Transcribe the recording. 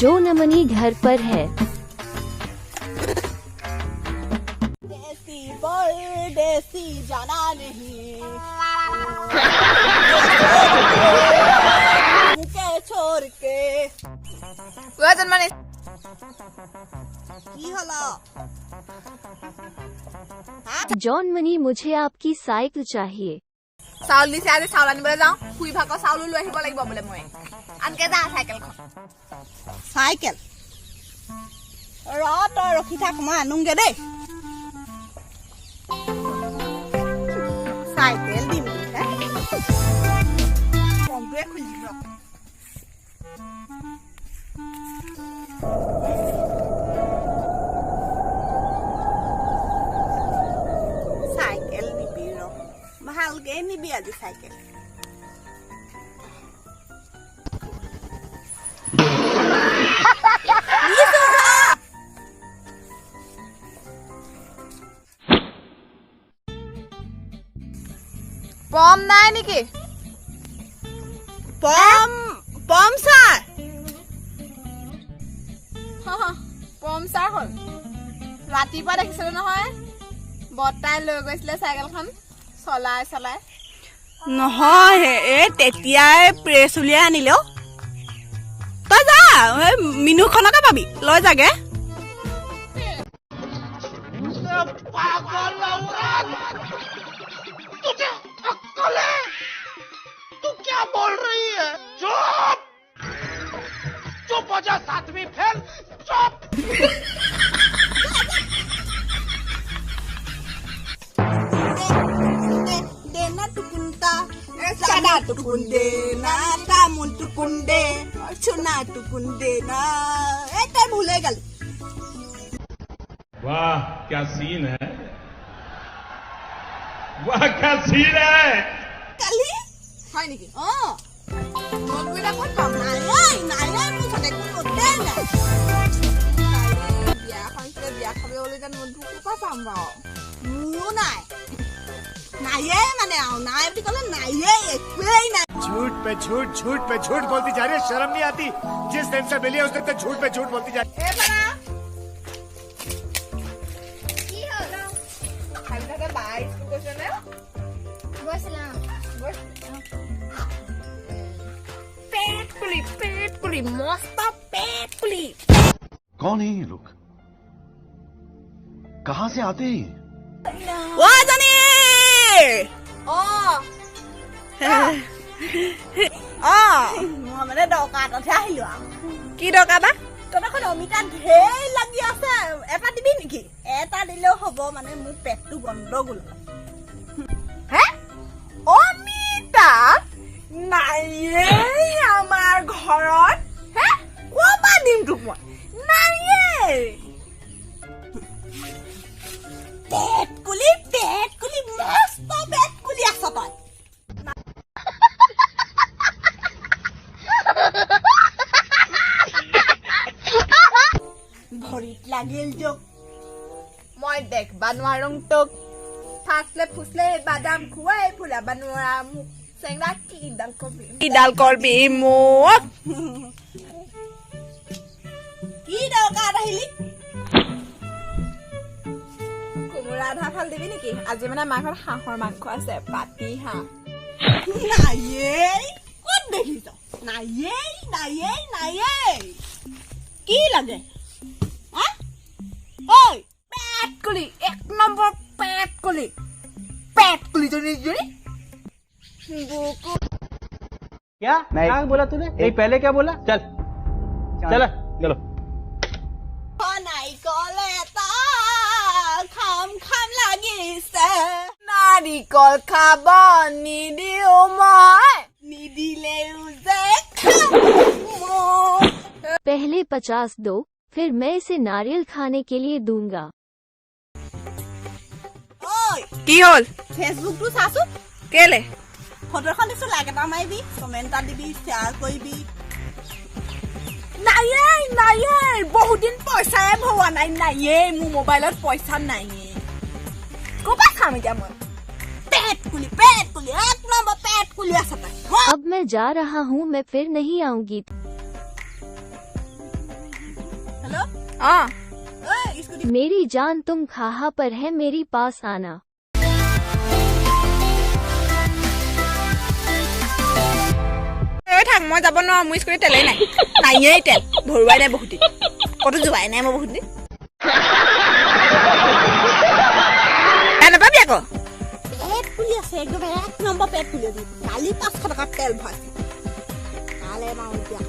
जो नमनी घर पर है। देसी देसी जाना नहीं मुके छोड़ के जन्मानी की हला जॉन मनी मुझे आपकी साइकिल चाहिए। চাউল দিছে আজি চাউল আনিবলৈ যাওঁ খুই ভাগৰ চাউলো লৈ আহিব লাগিব বোলে মই আনকে যা চাইকেলখন চাইকেল তই ৰখি থাক মই আনোগে দেই চাইকেল দিম কমটোৱে খুলি ৰ চাইকেল নিবি ৰ ভালকে নিবি আজি চাইকেল পম নাই নেকি পম ছাৰ পম চাৰ হ'ল ৰাতিপুৱা দেখিছিলো নহয় বৰ্তাই লৈ গৈছিলে চাইকেলখন চলাই চলাই নহয় এই তেতিয়াই প্ৰেছ উলিয়াই আনিলেও তই যা মিনুখনকে পাবি লৈ যাগে तू क्या बोल रही है? चुप चुप हो जा सातवीं फेल चुप देना टुकुंता सादा टुकुंदे ना तामुन टुकुंदे चुना टुकुंदे ना एते भूले गल वाह क्या सीन है वाह क्या सीन है কালি হয় নেকি অ নোটবুকটা ক'ত পাম নাই মোৰ সতে কোতে নাই বিয়াখন বিয়া খাবলৈ যেন নোটবুক ক'ৰ পৰা পাম বাৰু মোৰো নাই নাইয়ে মানে নাই বুলি ক'লে নাইয়ে একোৱেই নাই झूठ पे झूठ बोलती जा रही है शर्म नहीं आती जिस दिन से मिली है उस दिन तक झूठ पे झूठ बोलती जा रही है এই বাৰা কি হ'ল খালি তাতে বাই স্কুল গৈছে নে पेट पुली मस्त पेट पुली कौन है ये लोग कहाँ से आते हैं ও জানি অ মই মানে দৰকাৰতহে আহিলো আৰু কি দৰকাৰ বা তহঁতখন অমিতা ঢেৰ লাগি আছে এটা দিবি নেকি এটা দিলেও হ'ব মানে মোৰ পেটটো গণ্ডগোল হে অমিতা নাইয়ে আমাৰ ঘৰত হে ক'পা দিম তোক মই নাইয়ে পেট কুলি মস্ত পেট কুলি আছ তই ভৰিত লাগিল যোগ মই দেখবা নোৱাৰোঁ তোক ফাচলে ফুচলে বাদাম খুৱাই ফুলাবা নোৱাৰা মোক চেংৰা কিডাল কৰবি মোক কি দৰকাৰ আহিলি কোমোৰা আধা ফাল দিবি নেকি আজি মানে আমাৰ ঘৰত হাঁহৰ মাংস আছে পাতি হাঁহ নাইয়ে ক'ত দেখিছ নাইয়ে কি লাগে ঐ পেট কুলি এক নম্বৰ পেট কুলি জনী क्या क्या बोला तूने नहीं पहले क्या बोला चल चलो चलो নাৰিকল এটা খাম লাগিছে নাৰিকল খাব নিদিও মই নিদিলেও যে খাম पहले 50 दो फिर मैं इसे नारियल खाने के लिए दूंगा। ঐ কি হ'ল ফেচবুকটো চাচোন কেলে ফটো এখন দিছো লাইক এটা মাৰিবি কমেণ্ট এটা দিবি শ্বেয়াৰ কৰিবি নাইয়ে বহুত দিন পইচাই ভৰোৱা নাইয়ে মোৰ মোবাইলত পইচা নাইয়ে ক'পা খাম এতিয়া মই पेट कुली एक नंबर पेट कुली आ सकता है। अब मैं जा रहा हूँ, मैं फिर नहीं आऊंगी। অঁ স্কুটি मेरी जान तुम कहाँ पर है मेरी पास आना। থাক মই যাব নোৱাৰো মোৰ স্কুটি তেলেই নাই নাইয়েই তেল ভৰুৱাই নাই বহুত দিন ক'তো যোৱাই নাই মই বহুত দিন নাপাবি আকৌ পেট ফুলি আছে একদম 1 নম্বৰ পেট ফুলি আছে কালি 500 টকা তেল ভৰাইছে কালে মাৰো এতিয়া